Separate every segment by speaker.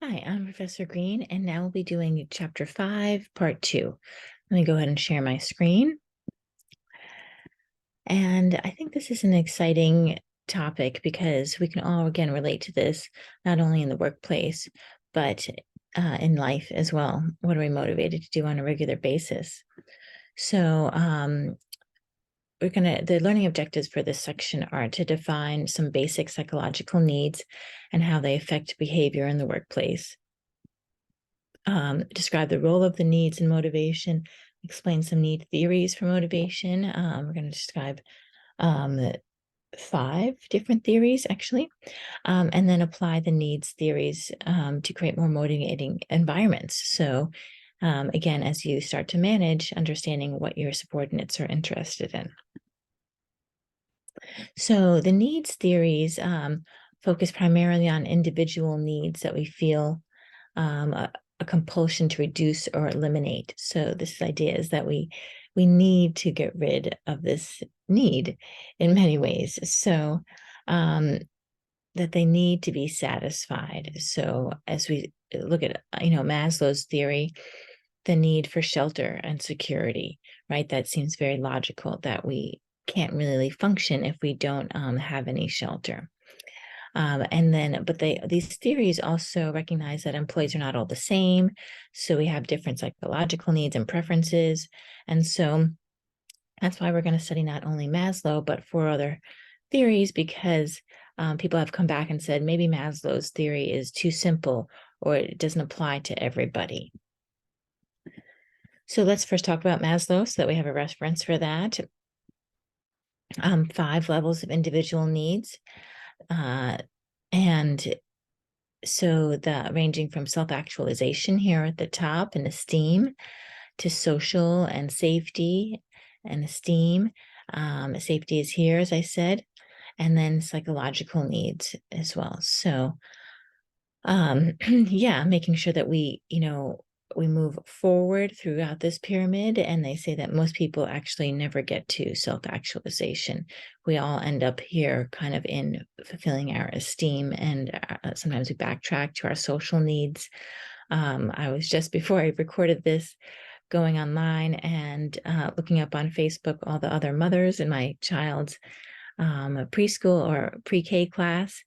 Speaker 1: Hi, I'm Professor Green, and now we'll be doing Chapter 5, Part 2. Let me go ahead and share my screen. And I think this is an exciting topic because we can all, again, relate to this, not only in the workplace, but in life as well. What are we motivated to do on a regular basis? So, the learning objectives for this section are to define some basic psychological needs and how they affect behavior in the workplace. Describe the role of the needs and motivation, explain some need theories for motivation. We're going to describe the 5 different theories, actually, and then apply the needs theories to create more motivating environments. So, again, as you start to manage, understanding what your subordinates are interested in. So, the needs theories focus primarily on individual needs that we feel a compulsion to reduce or eliminate. So this idea is that we need to get rid of this need in many ways. So that they need to be satisfied. So as we look at Maslow's theory, the need for shelter and security, right? That seems very logical that we can't really function if we don't have any shelter. But these theories also recognize that employees are not all the same. So we have different psychological needs and preferences. And so that's why we're going to study not only Maslow, but 4 other theories, because people have come back and said maybe Maslow's theory is too simple or it doesn't apply to everybody. So let's first talk about Maslow so that we have a reference for that. 5 levels of individual needs. And so the ranging from self-actualization here at the top and esteem to social and safety and esteem. Safety is here, as I said, and then psychological needs as well. So yeah, making sure that we move forward throughout this pyramid. And they say that most people actually never get to self-actualization. We all end up here kind of in fulfilling our esteem, and sometimes we backtrack to our social needs. I was just, before I recorded this, going online and looking up on Facebook all the other mothers in my child's preschool or pre-K class.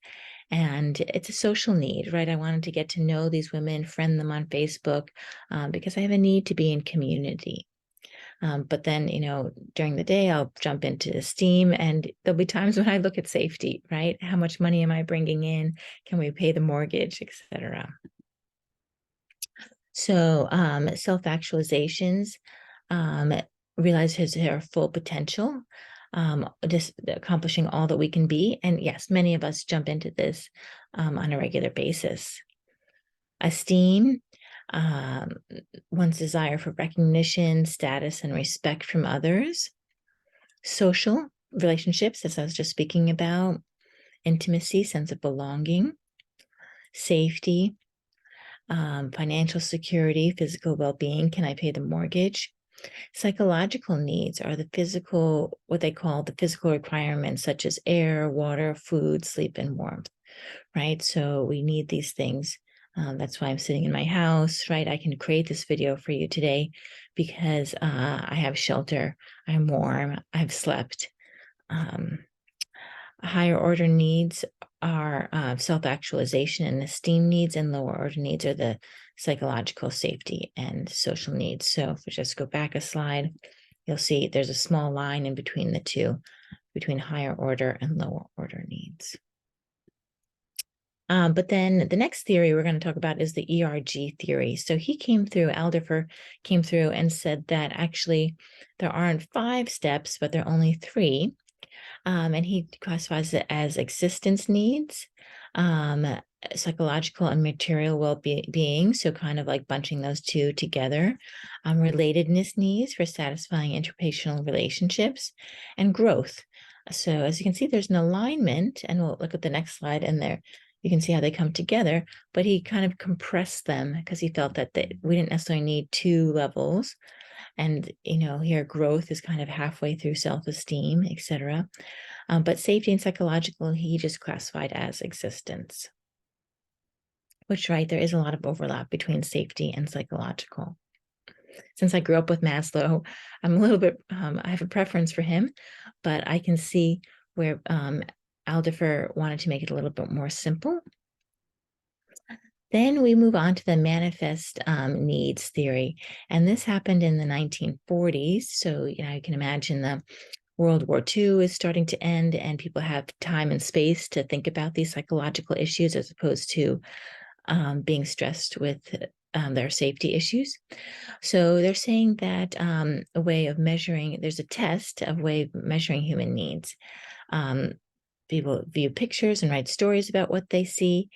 Speaker 1: And it's a social need, right? I wanted to get to know these women, friend them on Facebook, because I have a need to be in community. But then, during the day, I'll jump into esteem, and there'll be times when I look at safety, right? How much money am I bringing in? Can we pay the mortgage, etc.? So self-actualizations, realize their full potential, just accomplishing all that we can be. And yes, many of us jump into this on a regular basis. Esteem, one's desire for recognition, status, and respect from others. Social relationships, as I was just speaking about. Intimacy, sense of belonging. Safety, financial security, physical well-being. Can I pay the mortgage? Psychological needs are what they call the physical requirements, such as air, water, food, sleep, and warmth, right? So we need these things. That's why I'm sitting in my house, right? I can create this video for you today because I have shelter, I'm warm, I've slept. Higher order needs are self-actualization and esteem needs, and lower order needs are the psychological safety and social needs. So if we just go back a slide, you'll see there's a small line in between the two, between higher order and lower order needs. But then the next theory we're going to talk about is the ERG theory. So Alderfer came through and said that actually there aren't 5 steps, but there are only 3. And he classifies it as existence needs, psychological and material well-being, so kind of like bunching those 2 together, relatedness needs for satisfying interpersonal relationships, and growth. So as you can see, there's an alignment, and we'll look at the next slide, and there you can see how they come together, but he kind of compressed them because he felt that we didn't necessarily need 2 levels. And, here growth is kind of halfway through self-esteem, etc. But safety and psychological, he just classified as existence. which, right, there is a lot of overlap between safety and psychological. Since I grew up with Maslow, I'm a little bit, I have a preference for him, but I can see where Aldifer wanted to make it a little bit more simple. Then we move on to the manifest needs theory, and this happened in the 1940s. So, you can imagine the World War II is starting to end, and people have time and space to think about these psychological issues as opposed to being stressed with their safety issues. So they're saying that a way of measuring, there's a test of way of measuring human needs. Um, People view pictures and write stories about what they see.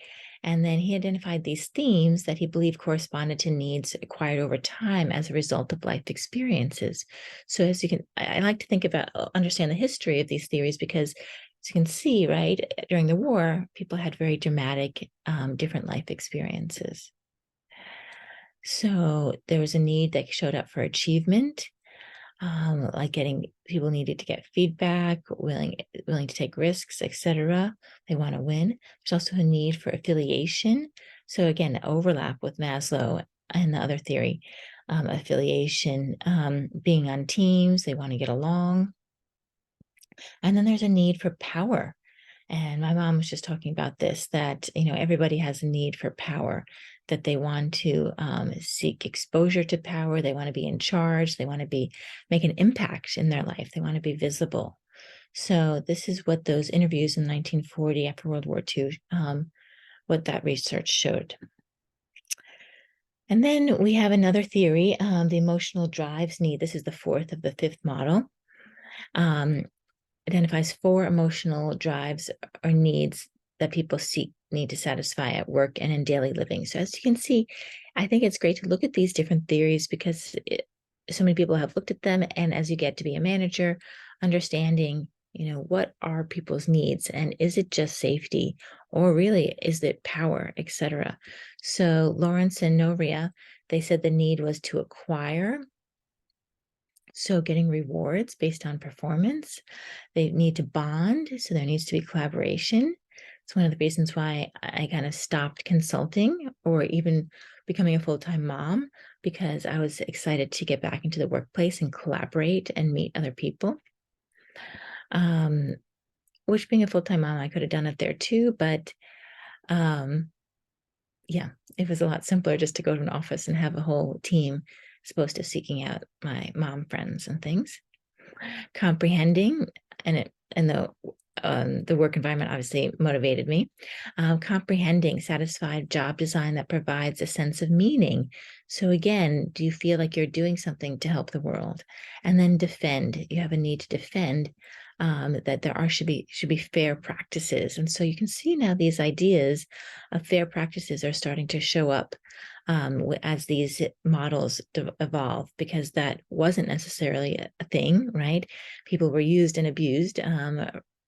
Speaker 1: And then he identified these themes that he believed corresponded to needs acquired over time as a result of life experiences. So as you can, I like to think about, understand the history of these theories because as you can see, right, during the war, people had very dramatic, different life experiences. So there was a need that showed up for achievement, like people needed to get feedback, willing to take risks, etc. They want to win. There's also a need for affiliation. So again, overlap with Maslow and the other theory, affiliation, being on teams, they want to get along. And then there's a need for power. And my mom was just talking about this, that, everybody has a need for power, that they want to seek exposure to power. They want to be in charge. They want to make an impact in their life. They want to be visible. So this is what those interviews in 1940 after World War II, what that research showed. And then we have another theory, the emotional drives need. This is the fourth of the fifth model. Identifies 4 emotional drives or needs that people need to satisfy at work and in daily living. So as you can see, I think it's great to look at these different theories because so many people have looked at them. And as you get to be a manager, understanding, what are people's needs and is it just safety or really is it power, etc. So Lawrence and Noria, they said the need was to acquire. So getting rewards based on performance. They need to bond, so there needs to be collaboration. It's one of the reasons why I kind of stopped consulting or even becoming a full-time mom, because I was excited to get back into the workplace and collaborate and meet other people. Which being a full-time mom, I could have done it there too, but yeah, it was a lot simpler just to go to an office and have a whole team as opposed to seeking out my mom friends and things. Comprehending, and the work environment obviously motivated me. Comprehending, satisfied job design that provides a sense of meaning. So again, do you feel like you're doing something to help the world? And then defend. You have a need to defend that there should be fair practices. And so you can see now these ideas of fair practices are starting to show up as these models evolve, because that wasn't necessarily a thing, right? People were used and abused,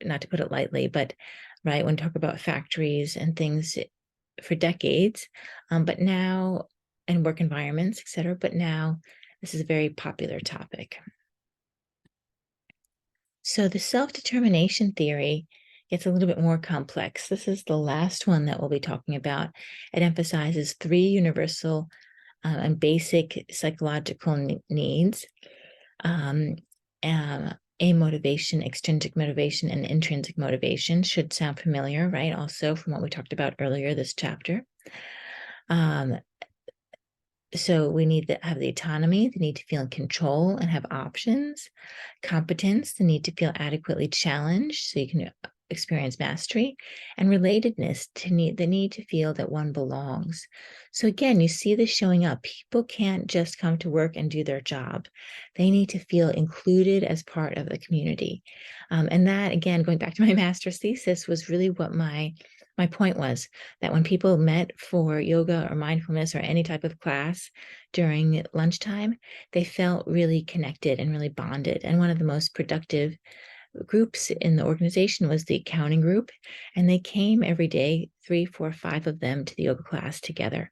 Speaker 1: not to put it lightly, but right, when we talk about factories and things for decades, but now, and work environments, etc. But now this is a very popular topic. So the self-determination theory gets a little bit more complex. This is the last one that we'll be talking about. It emphasizes 3 universal and basic psychological needs, a motivation, extrinsic motivation, and intrinsic motivation. Should sound familiar, right? Also from what we talked about earlier this chapter. So we need to have the autonomy, the need to feel in control and have options. Competence, the need to feel adequately challenged so you can experience mastery. And relatedness, the need to feel that one belongs. So again, you see this showing up. People can't just come to work and do their job. They need to feel included as part of the community. And that, again, going back to my master's thesis, was really what my point was, that when people met for yoga or mindfulness or any type of class during lunchtime, they felt really connected and really bonded. And one of the most productive groups in the organization was the accounting group. And they came every day, 3, 4, 5 of them to the yoga class together.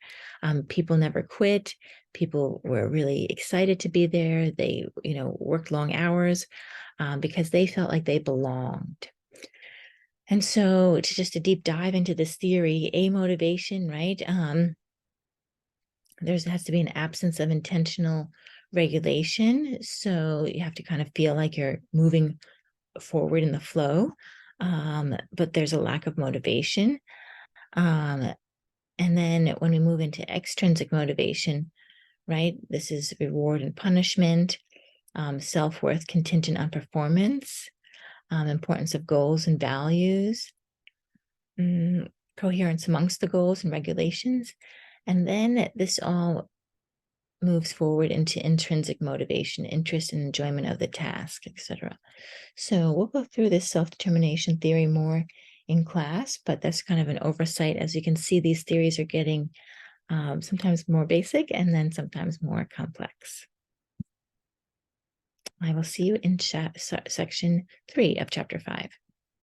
Speaker 1: People never quit. People were really excited to be there. They, worked long hours because they felt like they belonged. And so to just a deep dive into this theory, amotivation, right? There has to be an absence of intentional regulation. So you have to kind of feel like you're moving forward in the flow, but there's a lack of motivation. And then when we move into extrinsic motivation, right, this is reward and punishment, self-worth contingent on performance, importance of goals and values, coherence amongst the goals and regulations. And then this all moves forward into intrinsic motivation, interest and enjoyment of the task, etc. So we'll go through this self-determination theory more in class, but that's kind of an oversight. As you can see, these theories are getting sometimes more basic and then sometimes more complex. I will see you in section 3 of chapter 5.